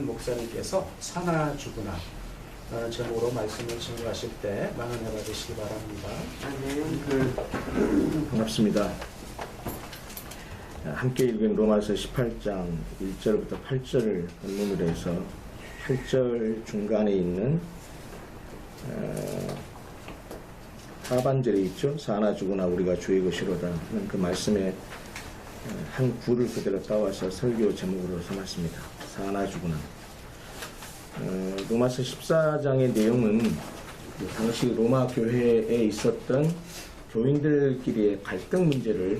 김영훈 목사님께서 사나 죽으나 제목으로 말씀을 증거하실 때 만원해 받으시기 바랍니다. 반갑습니다. 함께 읽은 로마서 18장 1절부터 8절을 본문으로 해서 8절 중간에 있는 하반절에 있죠. 사나 죽으나 우리가 주의 것이로다 하는 그 말씀에 한 구를 그대로 따와서 설교 제목으로 삼았습니다. 사나 죽으나. 로마서 14장의 내용은 당시 로마 교회에 있었던 교인들끼리의 갈등 문제를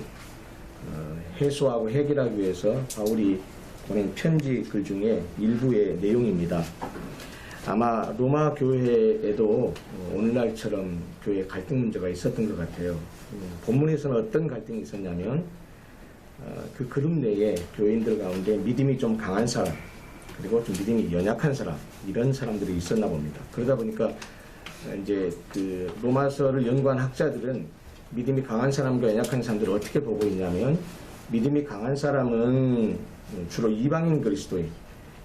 해소하고 해결하기 위해서 바울이 보낸 편지 글 중에 일부의 내용입니다. 아마 로마 교회에도 오늘날처럼 교회 갈등 문제가 있었던 것 같아요. 본문에서는 어떤 갈등이 있었냐면 그 그룹 내에 교인들 가운데 믿음이 좀 강한 사람 그리고 좀 믿음이 연약한 사람 이런 사람들이 있었나 봅니다. 그러다 보니까 이제 그 로마서를 연구한 학자들은 믿음이 강한 사람과 연약한 사람들을 어떻게 보고 있냐면 믿음이 강한 사람은 주로 이방인 그리스도인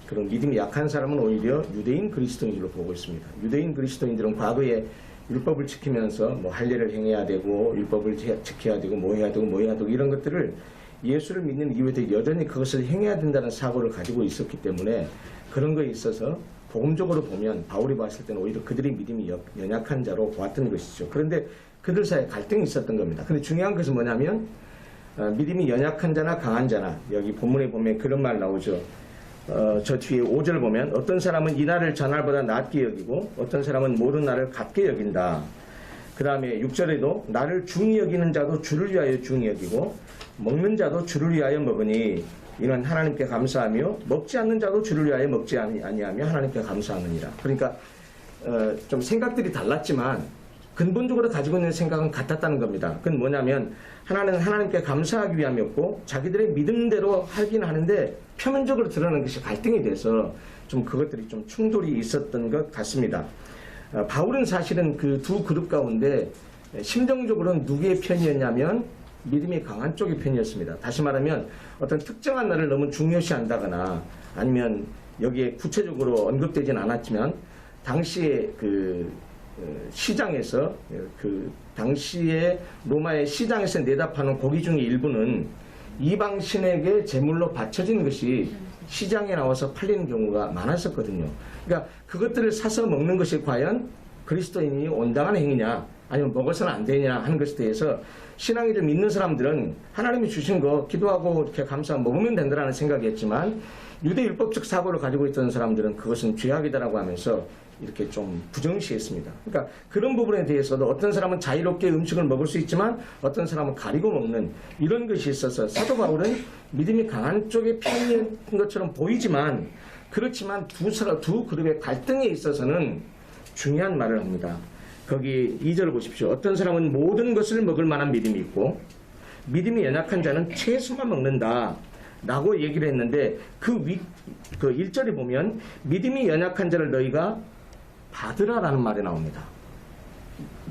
그리고 믿음이 약한 사람은 오히려 유대인 그리스도인으로 보고 있습니다. 유대인 그리스도인들은 과거에 율법을 지키면서 뭐 할례를 행해야 되고 율법을 지켜야 되고 뭐 해야 되고 뭐 해야 되고 이런 것들을 예수를 믿는 이후에도 여전히 그것을 행해야 된다는 사고를 가지고 있었기 때문에 그런 거에 있어서 복음적으로 보면 바울이 봤을 때는 오히려 그들의 믿음이 연약한 자로 보았던 것이죠. 그런데 그들 사이에 갈등이 있었던 겁니다. 그런데 중요한 것은 뭐냐면 믿음이 연약한 자나 강한 자나 여기 본문에 보면 그런 말 나오죠. 저 뒤에 5절 보면 어떤 사람은 이 날을 저날보다 낮게 여기고 어떤 사람은 모든 날을 같게 여긴다. 그 다음에 6절에도 나를 중히 여기는 자도 주를 위하여 중히 여기고 먹는 자도 주를 위하여 먹으니 이는 하나님께 감사하며 먹지 않는 자도 주를 위하여 먹지 아니하며 하나님께 감사하느니라. 그러니까 좀 생각들이 달랐지만 근본적으로 가지고 있는 생각은 같았다는 겁니다. 그건 뭐냐면 하나는 하나님께 감사하기 위함이었고 자기들의 믿음대로 하긴 하는데 표면적으로 드러나는 것이 갈등이 돼서 좀 그것들이 좀 충돌이 있었던 것 같습니다. 바울은 사실은 그 두 그룹 가운데 심정적으로는 누구의 편이었냐면 믿음이 강한 쪽의 편이었습니다. 다시 말하면 어떤 특정한 날을 너무 중요시한다거나 아니면 여기에 구체적으로 언급되진 않았지만 당시에 그 시장에서 그 당시에 로마의 시장에서 내다 파는 고기 중에 일부는 이방 신에게 제물로 바쳐진 것이 시장에 나와서 팔리는 경우가 많았었거든요. 그러니까 그것들을 사서 먹는 것이 과연 그리스도인이 온당한 행위냐 아니면 먹어서는 안 되냐 하는 것에 대해서 신앙이 좀 있는 사람들은 하나님이 주신 거 기도하고 이렇게 감사하고 먹으면 된다는 생각이었지만 유대 율법적 사고를 가지고 있던 사람들은 그것은 죄악이다라고 하면서 이렇게 좀 부정시했습니다. 그러니까 그런 부분에 대해서도 어떤 사람은 자유롭게 음식을 먹을 수 있지만 어떤 사람은 가리고 먹는 이런 것이 있어서 사도 바울은 믿음이 강한 쪽의 편인 것처럼 보이지만 그렇지만 두 그룹의 갈등에 있어서는 중요한 말을 합니다. 거기 2절 보십시오. 어떤 사람은 모든 것을 먹을 만한 믿음이 있고 믿음이 연약한 자는 채소만 먹는다 라고 얘기를 했는데 그 1절에 보면 믿음이 연약한 자를 너희가 받으라라는 말이 나옵니다.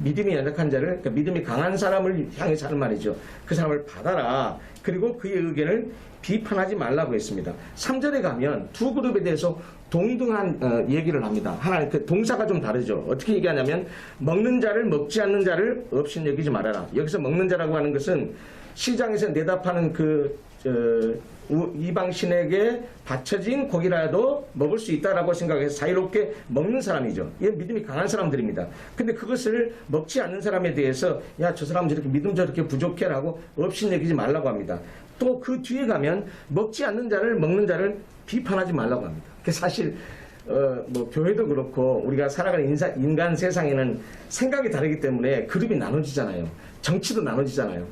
믿음이 연약한 자를 그러니까 믿음이 강한 사람을 향해서 하는 말이죠. 그 사람을 받아라. 그리고 그의 의견을 비판하지 말라고 했습니다. 3절에 가면 두 그룹에 대해서 동등한 얘기를 합니다. 하나 그 동사가 좀 다르죠. 어떻게 얘기하냐면 먹는 자를 먹지 않는 자를 없인 여기지 말아라. 여기서 먹는 자라고 하는 것은 시장에서 내다 파는 이방 신에게 바쳐진 고기라도 먹을 수 있다라고 생각해서 자유롭게 먹는 사람이죠. 이건 믿음이 강한 사람들입니다. 근데 그것을 먹지 않는 사람에 대해서 야, 저 사람 저렇게 믿음 저렇게 부족해라고 없인 여기지 말라고 합니다. 또 그 뒤에 가면 먹지 않는 자를 먹는 자를 비판하지 말라고 합니다. 사실 뭐 교회도 그렇고 우리가 살아가는 인간 세상에는 생각이 다르기 때문에 그룹이 나눠지잖아요. 정치도 나눠지잖아요.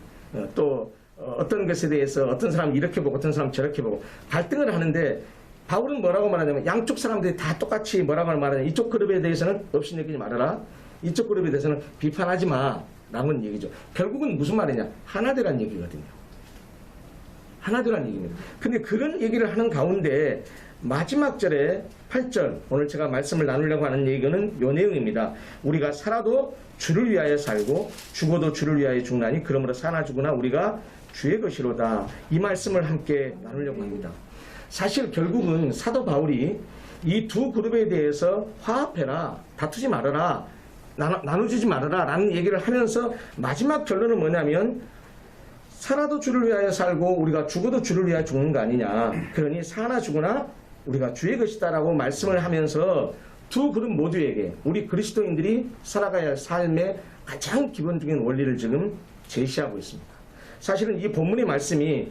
또 어떤 것에 대해서 어떤 사람은 이렇게 보고 어떤 사람은 저렇게 보고 갈등을 하는데 바울은 뭐라고 말하냐면 양쪽 사람들이 다 똑같이 뭐라고 말하냐면 이쪽 그룹에 대해서는 없이 여기지 말아라. 이쪽 그룹에 대해서는 비판하지 마. 라는 얘기죠. 결국은 무슨 말이냐. 하나 되란 얘기거든요. 하나 되란 얘기입니다. 근데 그런 얘기를 하는 가운데 마지막 절에 8절 오늘 제가 말씀을 나누려고 하는 얘기는 이 내용입니다. 우리가 살아도 주를 위하여 살고 죽어도 주를 위하여 죽나니 그러므로 사나 죽으나 우리가 주의 것이로다. 이 말씀을 함께 나누려고 합니다. 사실 결국은 사도 바울이 이 두 그룹에 대해서 화합해라, 다투지 말아라, 나눠주지 말아라 라는 얘기를 하면서 마지막 결론은 뭐냐면 살아도 주를 위하여 살고 우리가 죽어도 주를 위하여 죽는 거 아니냐. 그러니 사나 죽으나 우리가 주의 것이다 라고 말씀을 하면서 두 그룹 모두에게 우리 그리스도인들이 살아가야 할 삶의 가장 기본적인 원리를 지금 제시하고 있습니다. 사실은 이 본문의 말씀이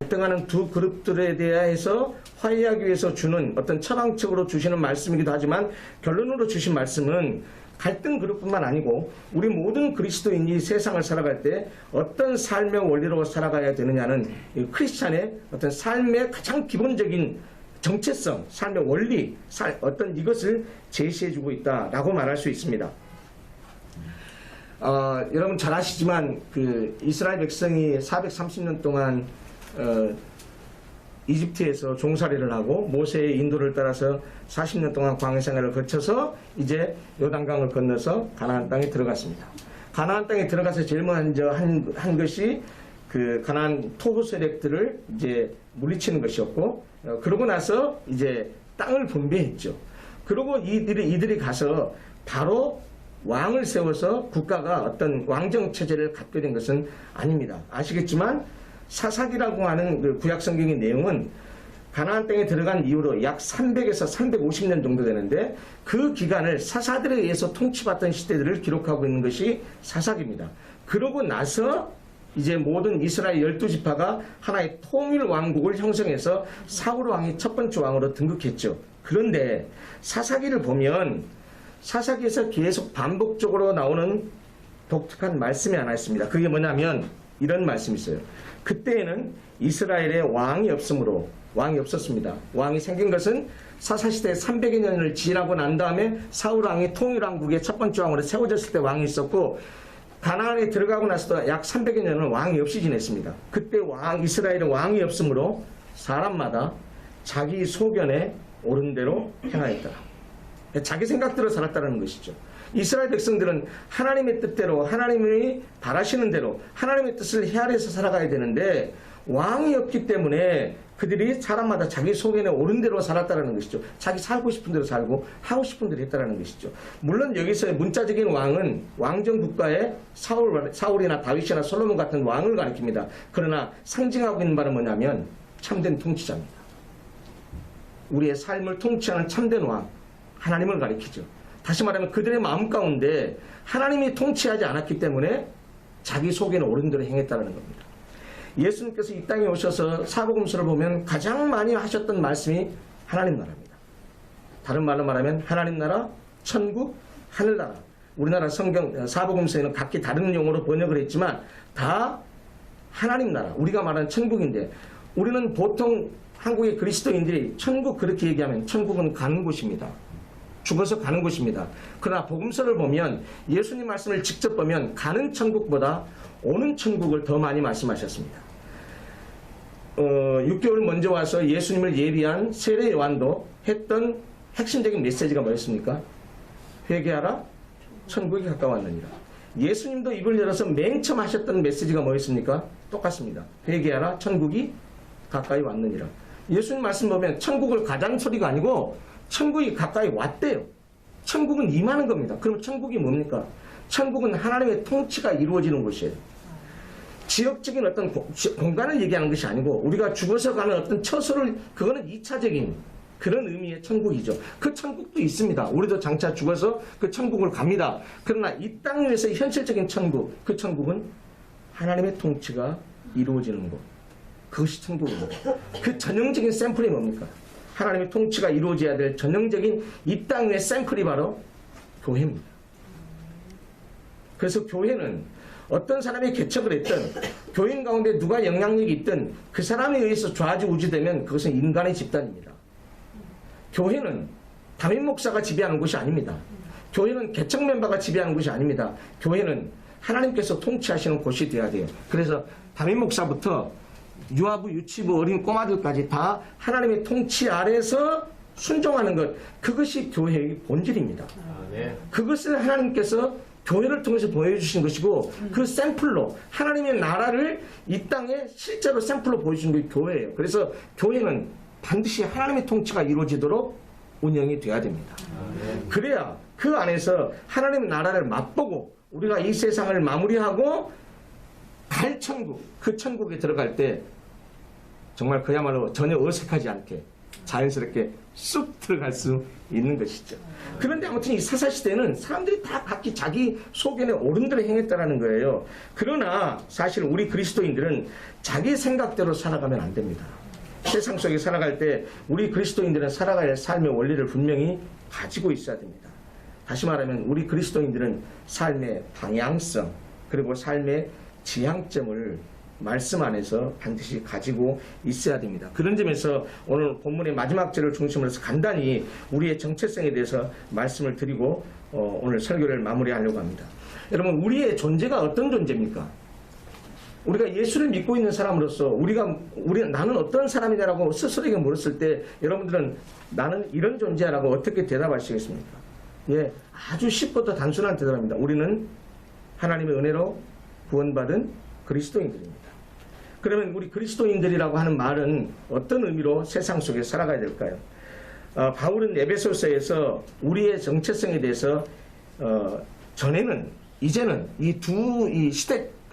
갈등하는 두 그룹들에 대해서 화해하기 위해서 주는 어떤 처방책으로 주시는 말씀이기도 하지만 결론으로 주신 말씀은 갈등 그룹뿐만 아니고 우리 모든 그리스도인이 세상을 살아갈 때 어떤 삶의 원리로 살아가야 되느냐는 크리스찬의 어떤 삶의 가장 기본적인 정체성, 삶의 원리, 어떤 이것을 제시해주고 있다라고 말할 수 있습니다. 여러분 잘 아시지만 그 이스라엘 백성이 430년 동안 이집트에서 종살이를 하고 모세의 인도를 따라서 40년 동안 광야 생활을 거쳐서 이제 요단강을 건너서 가나안 땅에 들어갔습니다. 가나안 땅에 들어가서 제일 먼저 한 것이 그 가나안 토호 세력들을 이제 물리치는 것이었고, 그러고 나서 이제 땅을 분배했죠. 그리고 이들이 가서 바로 왕을 세워서 국가가 어떤 왕정 체제를 갖게 된 것은 아닙니다. 아시겠지만 사사기라고 하는 그 구약 성경의 내용은 가나안 땅에 들어간 이후로 약 300에서 350년 정도 되는데 그 기간을 사사들에 의해서 통치받던 시대들을 기록하고 있는 것이 사사기입니다. 그러고 나서 이제 모든 이스라엘 12지파가 하나의 통일 왕국을 형성해서 사울 왕이 첫 번째 왕으로 등극했죠. 그런데 사사기를 보면 사사기에서 계속 반복적으로 나오는 독특한 말씀이 하나 있습니다. 그게 뭐냐면 이런 말씀이 있어요. 그때에는 이스라엘에 왕이 없었습니다. 왕이 생긴 것은 사사시대 300여 년을 지나고 난 다음에 사울 왕이 통일왕국의 첫 번째 왕으로 세워졌을 때 왕이 있었고, 가나안에 들어가고 나서도 약 300여 년은 왕이 없이 지냈습니다. 그때 이스라엘에 왕이 없으므로 사람마다 자기 소견에 옳은 대로 행하였더라. 자기 생각대로 살았다는 것이죠. 이스라엘 백성들은 하나님의 뜻대로, 하나님이 바라시는 대로 하나님의 뜻을 헤아려서 살아가야 되는데 왕이 없기 때문에 그들이 사람마다 자기 소견에 옳은 대로 살았다는 것이죠. 자기 살고 싶은 대로 살고 하고 싶은 대로 했다는 것이죠. 물론 여기서의 문자적인 왕은 왕정 국가의 사울이나 다윗이나 솔로몬 같은 왕을 가리킵니다. 그러나 상징하고 있는 바는 뭐냐면 참된 통치자입니다. 우리의 삶을 통치하는 참된 왕, 하나님을 가리키죠. 다시 말하면 그들의 마음 가운데 하나님이 통치하지 않았기 때문에 자기 속에는 옳은 대로 행했다는 겁니다. 예수님께서 이 땅에 오셔서 사복음서를 보면 가장 많이 하셨던 말씀이 하나님 나라입니다. 다른 말로 말하면 하나님 나라, 천국, 하늘나라. 우리나라 성경 사복음서에는 각기 다른 용어로 번역을 했지만 다 하나님 나라, 우리가 말하는 천국인데, 우리는 보통 한국의 그리스도인들이 천국 그렇게 얘기하면 천국은 가는 곳입니다. 죽어서 가는 곳입니다. 그러나 복음서를 보면, 예수님 말씀을 직접 보면 가는 천국보다 오는 천국을 더 많이 말씀하셨습니다. 6개월 먼저 와서 예수님을 예비한 세례 요한도 했던 핵심적인 메시지가 뭐였습니까? 회개하라, 천국이 가까웠느니라. 예수님도 입을 열어서 맨 처음 하셨던 메시지가 뭐였습니까? 똑같습니다. 회개하라, 천국이 가까이 왔느니라. 예수님 말씀 보면 천국을 가자는 소리가 아니고 천국이 가까이 왔대요. 천국은 임하는 겁니다. 그럼 천국이 뭡니까? 천국은 하나님의 통치가 이루어지는 곳이에요. 지역적인 어떤 공간을 얘기하는 것이 아니고 우리가 죽어서 가는 어떤 처소를, 그거는 2차적인 그런 의미의 천국이죠. 그 천국도 있습니다. 우리도 장차 죽어서 그 천국을 갑니다. 그러나 이 땅 위에서 현실적인 천국, 그 천국은 하나님의 통치가 이루어지는 곳. 그것이 천국입니다. 그 전형적인 샘플이 뭡니까? 하나님의 통치가 이루어져야 될 전형적인 이 땅 위의 샘플이 바로 교회입니다. 그래서 교회는 어떤 사람이 개척을 했든 교인 가운데 누가 영향력이 있든 그 사람에 의해서 좌지우지되면 그것은 인간의 집단입니다. 교회는 담임 목사가 지배하는 것이 아닙니다. 교회는 개척 멤버가 지배하는 것이 아닙니다. 교회는 하나님께서 통치하시는 곳이 되어야 돼요. 그래서 담임 목사부터 유아부, 유치부, 어린 꼬마들까지 다 하나님의 통치 아래서 순종하는 것, 그것이 교회의 본질입니다. 그것을 하나님께서 교회를 통해서 보여주신 것이고, 그 샘플로 하나님의 나라를 이 땅에 실제로 샘플로 보여주신 게 교회예요. 그래서 교회는 반드시 하나님의 통치가 이루어지도록 운영이 돼야 됩니다. 그래야 그 안에서 하나님의 나라를 맛보고 우리가 이 세상을 마무리하고 갈 천국, 그 천국에 들어갈 때 정말 그야말로 전혀 어색하지 않게 자연스럽게 쑥 들어갈 수 있는 것이죠. 그런데 아무튼 이 사사시대는 사람들이 다 각기 자기 소견에 옳은 대로 행했다라는 거예요. 그러나 사실 우리 그리스도인들은 자기 생각대로 살아가면 안 됩니다. 세상 속에 살아갈 때 우리 그리스도인들은 살아가야 할 삶의 원리를 분명히 가지고 있어야 됩니다. 다시 말하면 우리 그리스도인들은 삶의 방향성 그리고 삶의 지향점을 말씀 안에서 반드시 가지고 있어야 됩니다. 그런 점에서 오늘 본문의 마지막 절을 중심으로 해서 간단히 우리의 정체성에 대해서 말씀을 드리고 오늘 설교를 마무리하려고 합니다. 여러분, 우리의 존재가 어떤 존재입니까? 우리가 예수를 믿고 있는 사람으로서 나는 어떤 사람이냐라고 스스로에게 물었을 때 여러분들은 나는 이런 존재라고 어떻게 대답하시겠습니까? 예, 아주 쉽고 더 단순한 대답입니다. 우리는 하나님의 은혜로 구원받은 그리스도인들입니다. 그러면 우리 그리스도인들이라고 하는 말은 어떤 의미로 세상 속에 살아가야 될까요? 바울은 에베소서에서 우리의 정체성에 대해서 이제는 이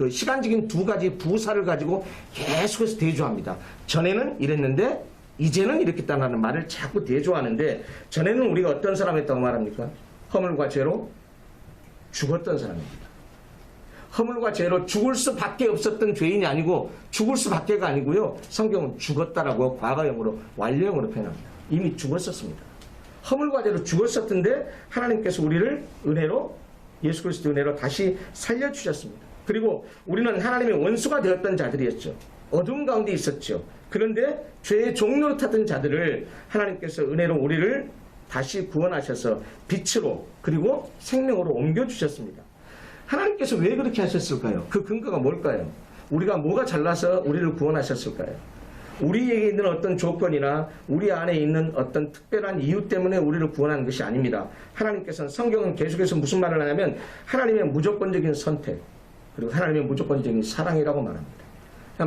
시간적인 두 가지 부사를 가지고 계속해서 대조합니다. 전에는 이랬는데 이제는 이렇겠다는 말을 자꾸 대조하는데 전에는 우리가 어떤 사람이었다고 말합니까? 허물과 죄로 죽었던 사람입니다. 허물과 죄로 죽을 수밖에 없었던 죄인이 아니고 죽을 수밖에가 아니고요. 성경은 죽었다라고 과거형으로 완료형으로 표현합니다. 이미 죽었었습니다. 허물과 죄로 죽었었던데 하나님께서 우리를 은혜로 예수 그리스도 은혜로 다시 살려주셨습니다. 그리고 우리는 하나님의 원수가 되었던 자들이었죠. 어둠 가운데 있었죠. 그런데 죄의 종로로 타던 자들을 하나님께서 은혜로 우리를 다시 구원하셔서 빛으로 그리고 생명으로 옮겨주셨습니다. 하나님께서 왜 그렇게 하셨을까요? 그 근거가 뭘까요? 우리가 뭐가 잘나서 우리를 구원하셨을까요? 우리에게 있는 어떤 조건이나 우리 안에 있는 어떤 특별한 이유 때문에 우리를 구원하는 것이 아닙니다. 하나님께서는 성경은 계속해서 무슨 말을 하냐면 하나님의 무조건적인 선택 그리고 하나님의 무조건적인 사랑이라고 말합니다.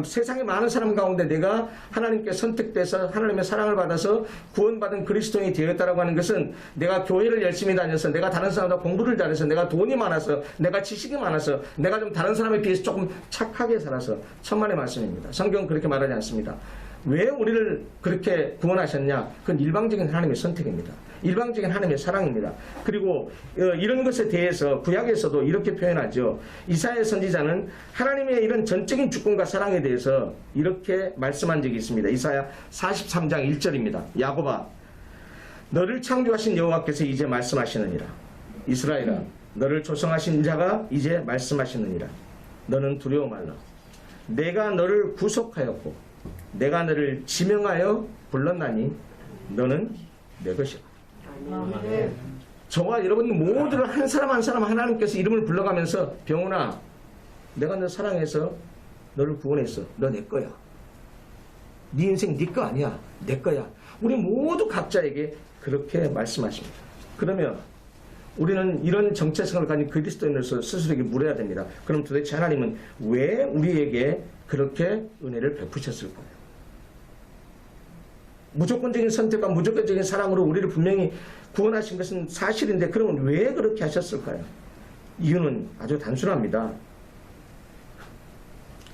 세상의 많은 사람 가운데 내가 하나님께 선택돼서 하나님의 사랑을 받아서 구원받은 그리스도인이 되었다라고 하는 것은 내가 교회를 열심히 다녀서 내가 다른 사람보다 공부를 잘해서 내가 돈이 많아서 내가 지식이 많아서 내가 좀 다른 사람에 비해서 조금 착하게 살아서 천만의 말씀입니다. 성경은 그렇게 말하지 않습니다. 왜 우리를 그렇게 구원하셨냐? 그건 일방적인 하나님의 선택입니다. 일방적인 하나님의 사랑입니다. 그리고 이런 것에 대해서 구약에서도 이렇게 표현하죠. 이사야 선지자는 하나님의 이런 전적인 주권과 사랑에 대해서 이렇게 말씀한 적이 있습니다. 이사야 43장 1절입니다. 야곱아, 너를 창조하신 여호와께서 이제 말씀하시느니라. 이스라엘아, 너를 조성하신 자가 이제 말씀하시느니라. 너는 두려워 말라. 내가 너를 구속하였고 내가 너를 지명하여 불렀나니 너는 내 것이라. 아멘. 저와 여러분 모두를 한 사람 한 사람 하나님께서 이름을 불러가면서 병훈아, 내가 너 사랑해서 너를 구원했어. 너 내 거야. 네 인생 네 거 아니야. 내 거야. 우리 모두 각자에게 그렇게 말씀하십니다. 그러면 우리는 이런 정체성을 가진 그리스도인으로서 스스로에게 물어야 됩니다. 그럼 도대체 하나님은 왜 우리에게 그렇게 은혜를 베푸셨을까요? 무조건적인 선택과 무조건적인 사랑으로 우리를 분명히 구원하신 것은 사실인데 그러면 왜 그렇게 하셨을까요? 이유는 아주 단순합니다.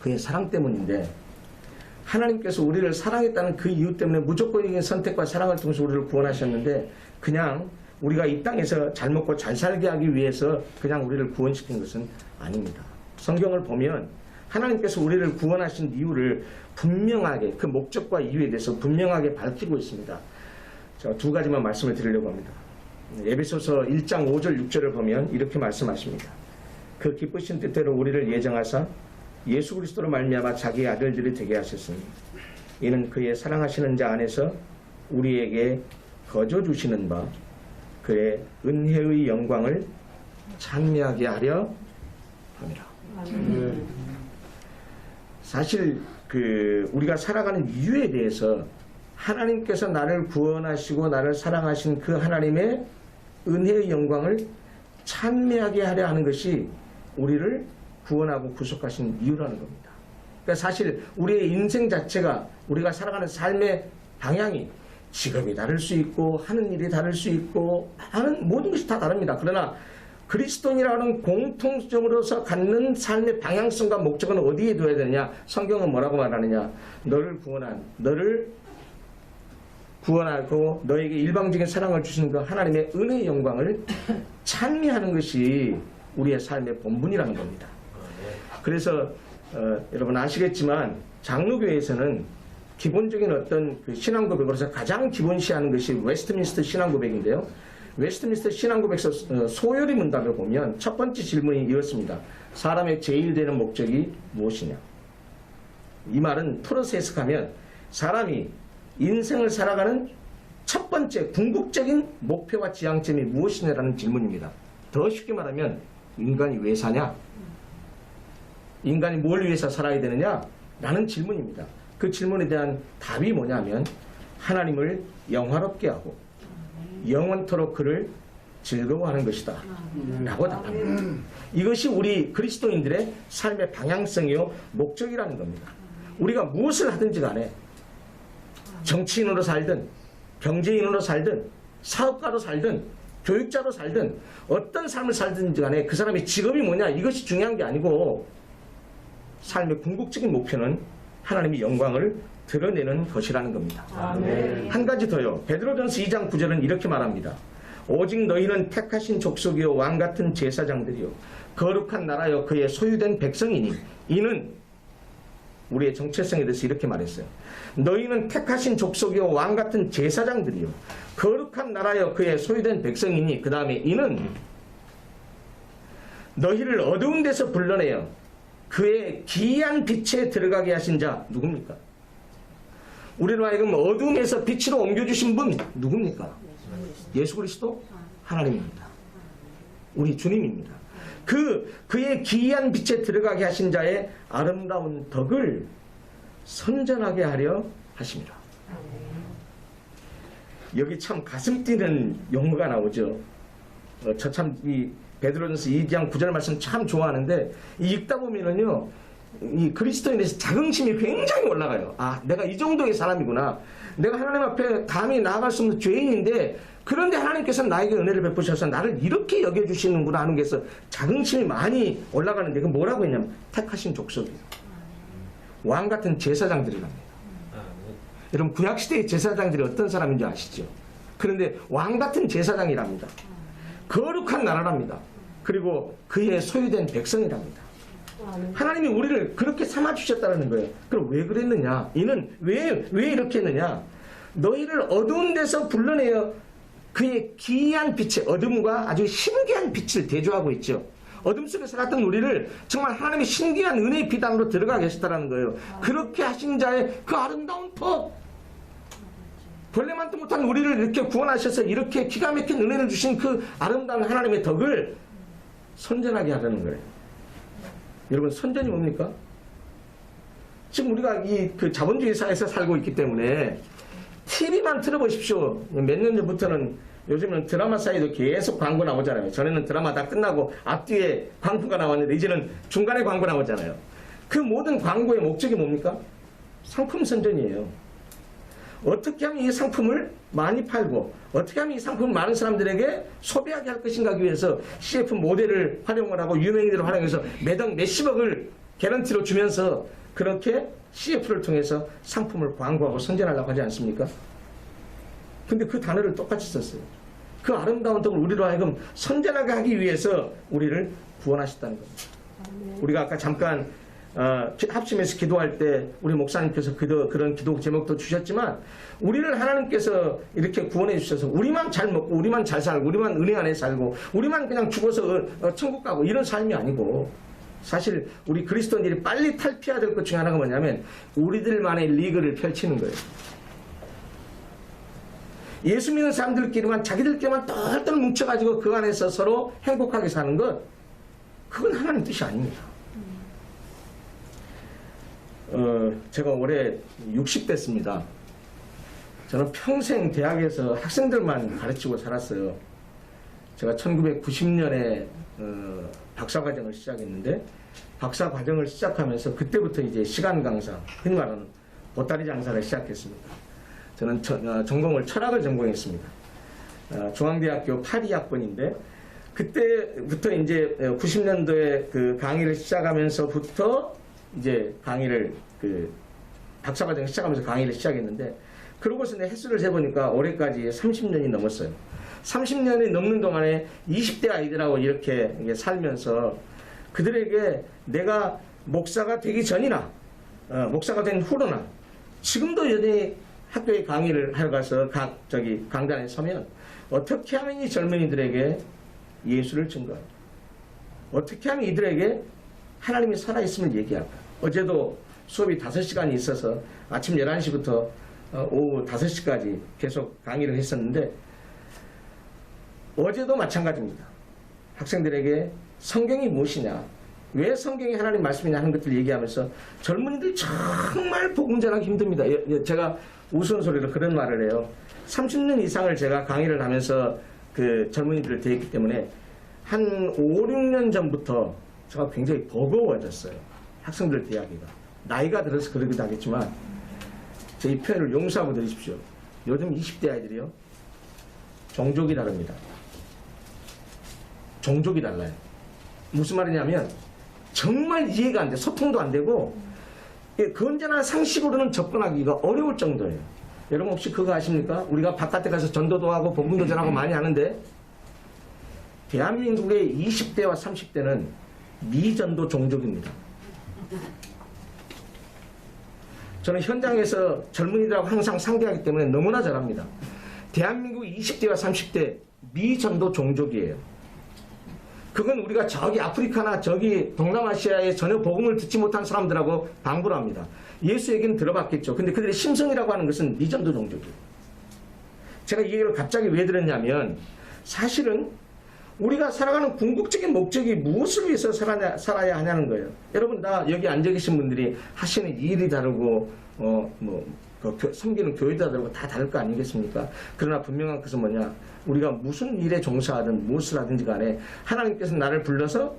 그의 사랑 때문인데 하나님께서 우리를 사랑했다는 그 이유 때문에 무조건적인 선택과 사랑을 통해서 우리를 구원하셨는데 그냥 우리가 이 땅에서 잘 먹고 잘 살게 하기 위해서 그냥 우리를 구원시킨 것은 아닙니다. 성경을 보면 하나님께서 우리를 구원하신 이유를 분명하게 그 목적과 이유에 대해서 분명하게 밝히고 있습니다. 자, 두 가지만 말씀을 드리려고 합니다. 에베소서 1장 5절 6절을 보면 이렇게 말씀하십니다. 그 기쁘신 뜻대로 우리를 예정하사 예수 그리스도로 말미암아 자기의 아들들이 되게 하셨으니 이는 그의 사랑하시는 자 안에서 우리에게 거저 주시는 바 그의 은혜의 영광을 찬미하게 하려 함이라. 사실 우리가 살아가는 이유에 대해서 하나님께서 나를 구원하시고 나를 사랑하신 그 하나님의 은혜의 영광을 찬미하게 하려 하는 것이 우리를 구원하고 구속하신 이유라는 겁니다. 그러니까 사실 우리의 인생 자체가 우리가 살아가는 삶의 방향이 직업이 다를 수 있고 하는 일이 다를 수 있고 하는 모든 것이 다 다릅니다. 그러나 그리스도인이라는 공통적으로서 갖는 삶의 방향성과 목적은 어디에 둬야 되느냐? 성경은 뭐라고 말하느냐? 너를 구원하고 너에게 일방적인 사랑을 주시는 그 하나님의 은혜의 영광을 찬미하는 것이 우리의 삶의 본분이라는 겁니다. 그래서 여러분 아시겠지만 장로교회에서는 기본적인 어떤 그 신앙고백으로서 가장 기본시하는 것이 웨스트민스터 신앙고백인데요. 웨스트민스터 신앙고백서 소요리 문답을 보면 첫 번째 질문이 이렇습니다. 사람의 제일 되는 목적이 무엇이냐? 이 말은 풀어서 해석하면 사람이 인생을 살아가는 첫 번째 궁극적인 목표와 지향점이 무엇이냐라는 질문입니다. 더 쉽게 말하면 인간이 왜 사냐? 인간이 뭘 위해서 살아야 되느냐? 라는 질문입니다. 그 질문에 대한 답이 뭐냐면 하나님을 영화롭게 하고 영원토록 그를 즐거워하는 것이다 라고 답합니다. 이것이 우리 그리스도인들의 삶의 방향성이요 목적이라는 겁니다. 우리가 무엇을 하든지 간에 정치인으로 살든 경제인으로 살든 사업가로 살든 교육자로 살든 어떤 삶을 살든지 간에 그 사람의 직업이 뭐냐 이것이 중요한 게 아니고 삶의 궁극적인 목표는 하나님의 영광을 드러내는 것이라는 겁니다. 아멘. 한 가지 더요. 베드로전서 2장 9절은 이렇게 말합니다. 오직 너희는 택하신 족속이요 왕같은 제사장들이요 거룩한 나라요 그의 소유된 백성이니 이는 우리의 정체성에 대해서 이렇게 말했어요. 너희는 택하신 족속이요 왕같은 제사장들이요 거룩한 나라요 그의 소유된 백성이니 그 다음에 이는 너희를 어두운 데서 불러내어 그의 기이한 빛에 들어가게 하신 자 누굽니까? 우리로 하여금 어둠에서 빛으로 옮겨주신 분 누굽니까? 예수 그리스도 하나님입니다. 우리 주님입니다. 그의 기이한 빛에 들어가게 하신 자의 아름다운 덕을 선전하게 하려 하십니다. 여기 참 가슴 뛰는 용어가 나오죠. 저 참 이 베드로전서 2장 9절 말씀 참 좋아하는데 읽다 보면은요 이 그리스도인에 대해서 자긍심이 굉장히 올라가요. 아, 내가 이 정도의 사람이구나. 내가 하나님 앞에 감히 나아갈 수 없는 죄인인데 그런데 하나님께서 나에게 은혜를 베푸셔서 나를 이렇게 여겨주시는구나 하는 게서 자긍심이 많이 올라가는데 그 뭐라고 했냐면 택하신 족속이에요. 왕같은 제사장들이랍니다. 여러분 구약시대의 제사장들이 어떤 사람인지 아시죠? 그런데 왕같은 제사장이랍니다. 거룩한 나라랍니다. 그리고 그의 소유된 백성이랍니다. 하나님이 우리를 그렇게 삼아주셨다는 거예요. 그럼 왜 그랬느냐? 이는 왜 이렇게 했느냐? 너희를 어두운 데서 불러내어 그의 기이한 빛에 어둠과 아주 신기한 빛을 대조하고 있죠. 어둠 속에 살았던 우리를 정말 하나님의 신기한 은혜의 빛 안으로 들어가게 하셨다는 거예요. 그렇게 하신 자의 그 아름다운 법, 벌레만도 못한 우리를 이렇게 구원하셔서 이렇게 기가 막힌 은혜를 주신 그 아름다운 하나님의 덕을 선전하게 하려는 거예요. 여러분 선전이 뭡니까? 지금 우리가 이 그 자본주의 사회에서 살고 있기 때문에 TV만 틀어보십시오. 몇 년 전부터는 요즘은 드라마 사이도 계속 광고 나오잖아요. 전에는 드라마 다 끝나고 앞뒤에 광고가 나왔는데 이제는 중간에 광고 나오잖아요. 그 모든 광고의 목적이 뭡니까? 상품 선전이에요. 어떻게 하면 이 상품을 많이 팔고 어떻게 하면 이 상품을 많은 사람들에게 소비하게 할 것인가 하기 위해서 CF 모델을 활용을 하고 유명인들을 활용해서 매당 몇십억을 개런티로 주면서 그렇게 CF를 통해서 상품을 광고하고 선전하려고 하지 않습니까? 근데 그 단어를 똑같이 썼어요. 그 아름다운 덕을 우리로 하여금 선전하게 하기 위해서 우리를 구원하셨다는 겁니다. 우리가 아까 잠깐 합심해서 기도할 때 우리 목사님께서 그런 기도 제목도 주셨지만 우리를 하나님께서 이렇게 구원해 주셔서 우리만 잘 먹고 우리만 잘 살고 우리만 은혜 안에 살고 우리만 그냥 죽어서 천국 가고 이런 삶이 아니고 사실 우리 그리스도인들이 빨리 탈피해야 될 것 중에 하나가 뭐냐면 우리들만의 리그를 펼치는 거예요. 예수 믿는 사람들끼리만 자기들끼리만 똘똘 뭉쳐가지고 그 안에서 서로 행복하게 사는 것 그건 하나님 뜻이 아닙니다. 제가 올해 60대입니다. 저는 평생 대학에서 학생들만 가르치고 살았어요. 제가 1990년에 박사과정을 시작했는데 박사과정을 시작하면서 그때부터 이제 시간 강사, 흔히 말하는 보따리 장사를 시작했습니다. 저는 전공을 철학을 전공했습니다. 중앙대학교 82학번인데 그때부터 이제 90년도에 그 강의를 시작하면서부터 이제 강의를 박사과정 시작하면서 강의를 시작했는데 그러고서 내 횟수를 세보니까 올해까지 30년이 넘었어요. 30년이 넘는 동안에 20대 아이들하고 이렇게 살면서 그들에게 내가 목사가 되기 전이나 목사가 된 후로나 지금도 여전히 학교에 강의를 하러 가서 강단에 서면 어떻게 하면 이 젊은이들에게 예수를 증거할까? 어떻게 하면 이들에게 하나님이 살아있음을 얘기할까? 어제도 수업이 5시간이 있어서 아침 11시부터 오후 5시까지 계속 강의를 했었는데 어제도 마찬가지입니다. 학생들에게 성경이 무엇이냐, 왜 성경이 하나님 말씀이냐 하는 것들을 얘기하면서 젊은이들 정말 복음 전하기 힘듭니다. 제가 우스운소리로 그런 말을 해요. 30년 이상을 제가 강의를 하면서 그 젊은이들을 대했기 때문에 한 5, 6년 전부터 제가 굉장히 버거워졌어요. 학생들 대하기가. 나이가 들어서 그러기도 하겠지만 제 이 표현을 용서하고 드리십시오. 요즘 20대 아이들이요. 종족이 다릅니다. 종족이 달라요. 무슨 말이냐면 정말 이해가 안 돼. 소통도 안 되고 건전한 상식으로는 접근하기가 어려울 정도예요. 여러분 혹시 그거 아십니까? 우리가 바깥에 가서 전도도 하고 복음도 전하고 많이 하는데 대한민국의 20대와 30대는 미전도 종족입니다. 저는 현장에서 젊은이들하고 항상 상대하기 때문에 너무나 잘 압니다. 대한민국 20대와 30대 미전도 종족이에요. 그건 우리가 저기 아프리카나 저기 동남아시아에 전혀 복음을 듣지 못한 사람들하고 방부를 합니다. 예수 얘기는 들어봤겠죠. 근데 그들의 심성이라고 하는 것은 미전도 종족이에요. 제가 이 얘기를 갑자기 왜 들었냐면 사실은 우리가 살아가는 궁극적인 목적이 무엇을 위해서 살아야 하냐는 거예요. 여러분 다 여기 앉아 계신 분들이 하시는 일이 다르고 섬기는 교회도 다르고 다 다를 거 아니겠습니까? 그러나 분명한 것은 뭐냐? 우리가 무슨 일에 종사하든 무엇을 하든지 간에 하나님께서 나를 불러서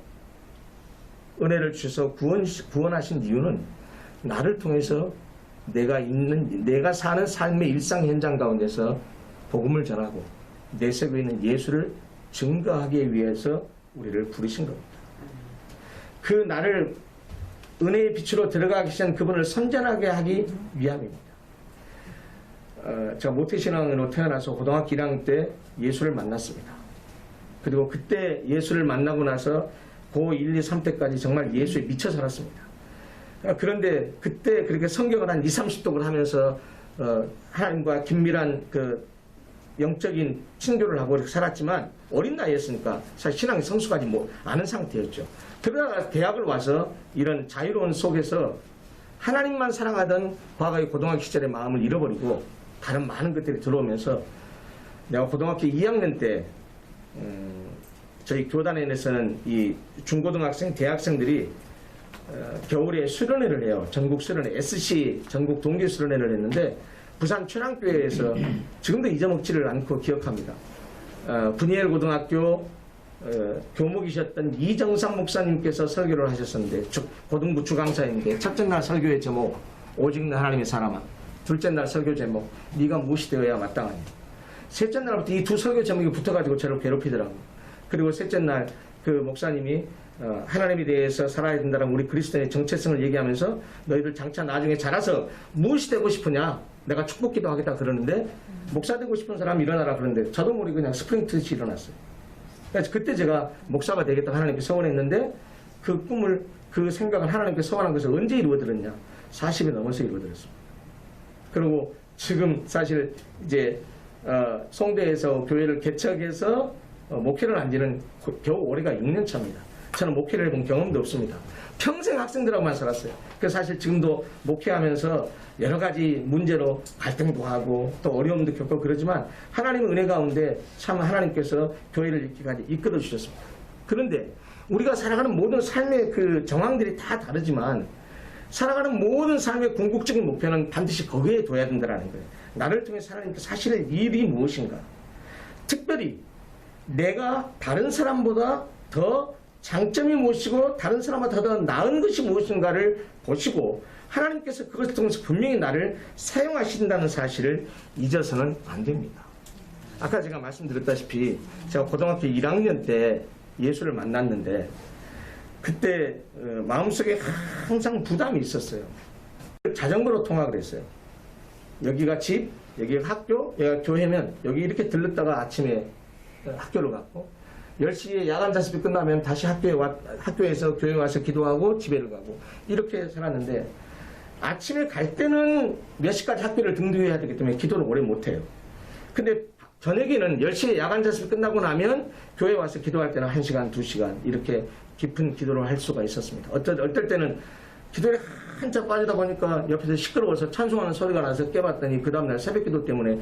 은혜를 주셔서 구원하신 이유는 나를 통해서 내가 사는 삶의 일상 현장 가운데서 복음을 전하고 내세고 있는 예수를 증거하기 위해서 우리를 부르신 겁니다. 그 나를 은혜의 빛으로 들어가기 시작한 그분을 선전하게 하기 위함입니다. 제가 모태신앙으로 태어나서 고등학교 1학년 때 예수를 만났습니다. 그리고 그때 예수를 만나고 나서 고1, 2, 3때까지 정말 예수에 미쳐 살았습니다. 그런데 그때 그렇게 성경을 한 20, 30독을 하면서 하나님과 긴밀한 그 영적인 친교를 하고 이렇게 살았지만 어린 나이였으니까 사실 신앙의 성수까지 아는 상태였죠. 그러다가 대학을 와서 이런 자유로운 속에서 하나님만 사랑하던 과거의 고등학교 시절의 마음을 잃어버리고 다른 많은 것들이 들어오면서 내가 고등학교 2학년 때 저희 교단에서는 이 중고등학생, 대학생들이 겨울에 수련회를 해요. 전국 수련회, SC 전국 동계 수련회를 했는데 부산 최랑교회에서 지금도 잊어먹지를 않고 기억합니다. 분이엘 고등학교 교목이셨던 이정삼 목사님께서 설교를 하셨었는데 고등부 주강사인데 첫째 날 설교의 제목 오직 너 하나님의 사람아, 둘째 날 설교 제목 네가 무엇이 되어야 마땅하냐. 셋째 날부터 이 두 설교 제목이 붙어가지고 저를 괴롭히더라고요. 그리고 셋째 날 그 목사님이 하나님에 대해서 살아야 된다는 우리 그리스도인의 정체성을 얘기하면서 너희들 장차 나중에 자라서 무엇이 되고 싶으냐, 내가 축복기도 하겠다 그러는데 목사 되고 싶은 사람 일어나라 그러는데 저도 모르게 그냥 스프링트듯이 일어났어요. 그래서 그때 제가 목사가 되겠다 하나님께 서원했는데 그 꿈을, 그 생각을 하나님께 서원한 것을 언제 이루어드렸냐? 40이 넘어서 이루어드렸습니다. 그리고 지금 사실 이제 송대에서 교회를 개척해서 목회를 한 지는 겨우 올해가 6년 차입니다. 저는 목회를 해본 경험도 없습니다. 평생 학생들하고만 살았어요. 그래서 사실 지금도 목회하면서 여러 가지 문제로 갈등도 하고 또 어려움도 겪고 그러지만 하나님의 은혜 가운데 참 하나님께서 교회를 이렇게까지 이끌어 주셨습니다. 그런데 우리가 살아가는 모든 삶의 그 정황들이 다 다르지만 살아가는 모든 삶의 궁극적인 목표는 반드시 거기에 둬야 된다는 거예요. 나를 통해 하나님께서 사실은 일이 무엇인가. 특별히 내가 다른 사람보다 더 장점이 무엇이고 다른 사람보다 더 나은 것이 무엇인가를 보시고 하나님께서 그것을 통해서 분명히 나를 사용하신다는 사실을 잊어서는 안 됩니다. 아까 제가 말씀드렸다시피 제가 고등학교 1학년 때 예수를 만났는데 그때 마음속에 항상 부담이 있었어요. 자전거로 통학을 했어요. 여기가 집, 여기가 학교, 여기가 교회면 여기 이렇게 들렀다가 아침에 학교를 갔고 10시에 야간 자습이 끝나면 다시 학교에서 교회 와서 기도하고 집에를 가고 이렇게 살았는데 아침에 갈 때는 몇 시까지 학교를 등교해야 되기 때문에 기도를 오래 못해요. 근데 저녁에는 10시에 야간 자습이 끝나고 나면 교회 와서 기도할 때는 1시간, 2시간 이렇게 깊은 기도를 할 수가 있었습니다. 어떨 때는 기도에 한참 빠지다 보니까 옆에서 시끄러워서 찬송하는 소리가 나서 깨봤더니 그 다음날 새벽기도 때문에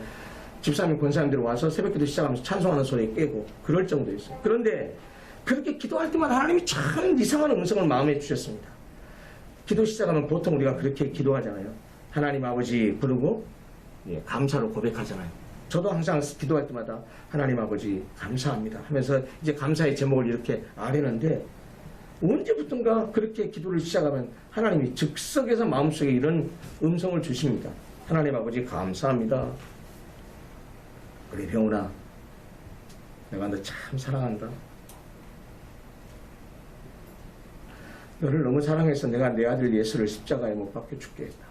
집사님, 권사님들이 와서 새벽기도 시작하면서 찬송하는 소리에 깨고 그럴 정도였어요. 그런데 그렇게 기도할 때마다 하나님이 참 이상한 음성을 마음에 주셨습니다. 기도 시작하면 보통 우리가 그렇게 기도하잖아요. 하나님 아버지 부르고 감사로 고백하잖아요. 저도 항상 기도할 때마다 하나님 아버지 감사합니다 하면서 이제 감사의 제목을 이렇게 아뢰는데 언제부턴가 그렇게 기도를 시작하면 하나님이 즉석에서 마음속에 이런 음성을 주십니다. 하나님 아버지 감사합니다. 그래 병훈아, 내가 너 참 사랑한다. 너를 너무 사랑해서 내가 내 아들 예수를 십자가에 못 박혀 죽게 했다.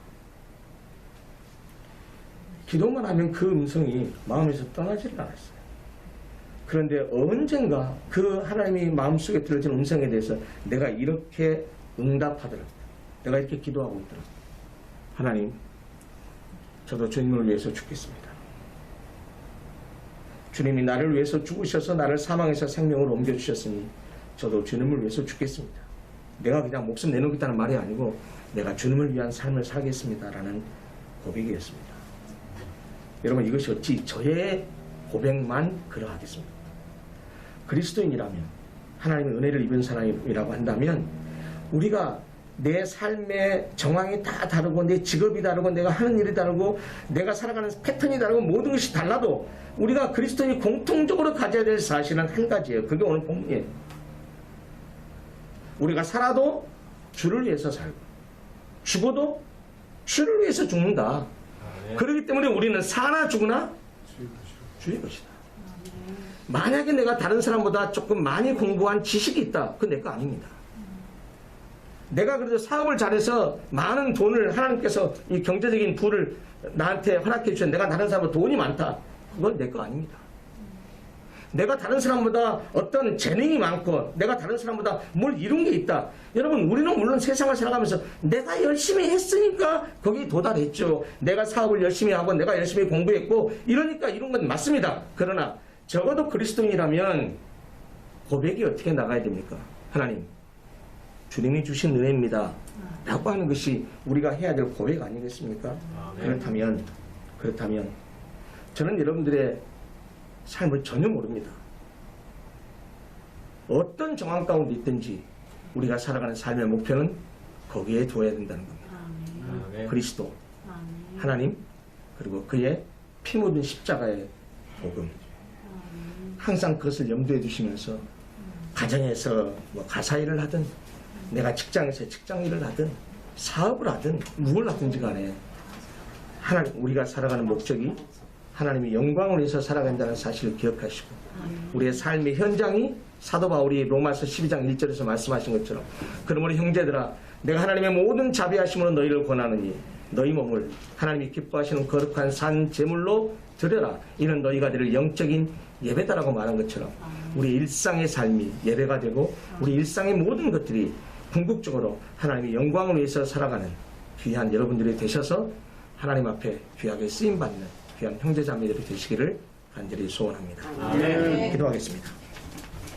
기도만 하면 그 음성이 마음에서 떠나지를 않았어요. 그런데 언젠가 그 하나님이 마음속에 들어진 음성에 대해서 내가 이렇게 응답하더라. 내가 이렇게 기도하고 있더라. 하나님, 저도 주님을 위해서 죽겠습니다. 주님이 나를 위해서 죽으셔서 나를 사망에서 생명으로 옮겨주셨으니 저도 주님을 위해서 죽겠습니다. 내가 그냥 목숨 내놓겠다는 말이 아니고 내가 주님을 위한 삶을 살겠습니다 라는 고백이었습니다. 여러분, 이것이 어찌 저의 고백만 그러하겠습니까? 그리스도인이라면, 하나님의 은혜를 입은 사람이라고 한다면 우리가 내 삶의 정황이 다 다르고 내 직업이 다르고 내가 하는 일이 다르고 내가 살아가는 패턴이 다르고 모든 것이 달라도 우리가 그리스도인이 공통적으로 가져야 될 사실은 한 가지예요. 그게 오늘 본문이에요. 우리가 살아도 주를 위해서 살고 죽어도 주를 위해서 죽는다. 그렇기 때문에 우리는 사나 죽으나 주의 것이다. 만약에 내가 다른 사람보다 조금 많이 공부한 지식이 있다. 그건 내 거 아닙니다. 내가 그래도 사업을 잘해서 많은 돈을 하나님께서 이 경제적인 부를 나한테 허락해 주셨는데 내가 다른 사람보다 돈이 많다. 그건 내 거 아닙니다. 내가 다른 사람보다 어떤 재능이 많고 내가 다른 사람보다 뭘 이룬 게 있다. 여러분, 우리는 물론 세상을 살아가면서 내가 열심히 했으니까 거기 도달했죠. 내가 사업을 열심히 하고 내가 열심히 공부했고 이러니까 이룬 건 맞습니다. 그러나 적어도 그리스도인이라면 고백이 어떻게 나가야 됩니까? 하나님, 주님이 주신 은혜입니다 라고 하는 것이 우리가 해야 될 고백 아니겠습니까? 그렇다면 저는 여러분들의 삶을 전혀 모릅니다. 어떤 정황 가운데 있든지 우리가 살아가는 삶의 목표는 거기에 두어야 된다는 겁니다. 그리스도, 하나님, 그리고 그의 피 묻은 십자가의 복음. 항상 그것을 염두에 두시면서 가정에서 뭐 가사 일을 하든 내가 직장에서 직장 일을 하든 사업을 하든 무엇을 하든지 간에 하나님, 우리가 살아가는 목적이 하나님의 영광을 위해서 살아간다는 사실을 기억하시고 우리의 삶의 현장이 사도 바울이 로마서 12장 1절에서 말씀하신 것처럼 그러므로 형제들아, 내가 하나님의 모든 자비하심으로 너희를 권하느니 너희 몸을 하나님이 기뻐하시는 거룩한 산 제물로 드려라. 이는 너희가 드릴 영적인 예배다라고 말한 것처럼 우리 일상의 삶이 예배가 되고 우리 일상의 모든 것들이 궁극적으로 하나님의 영광을 위해서 살아가는 귀한 여러분들이 되셔서 하나님 앞에 귀하게 쓰임받는 귀한 형제자매들이 되시기를 간절히 소원합니다. 기도하겠습니다.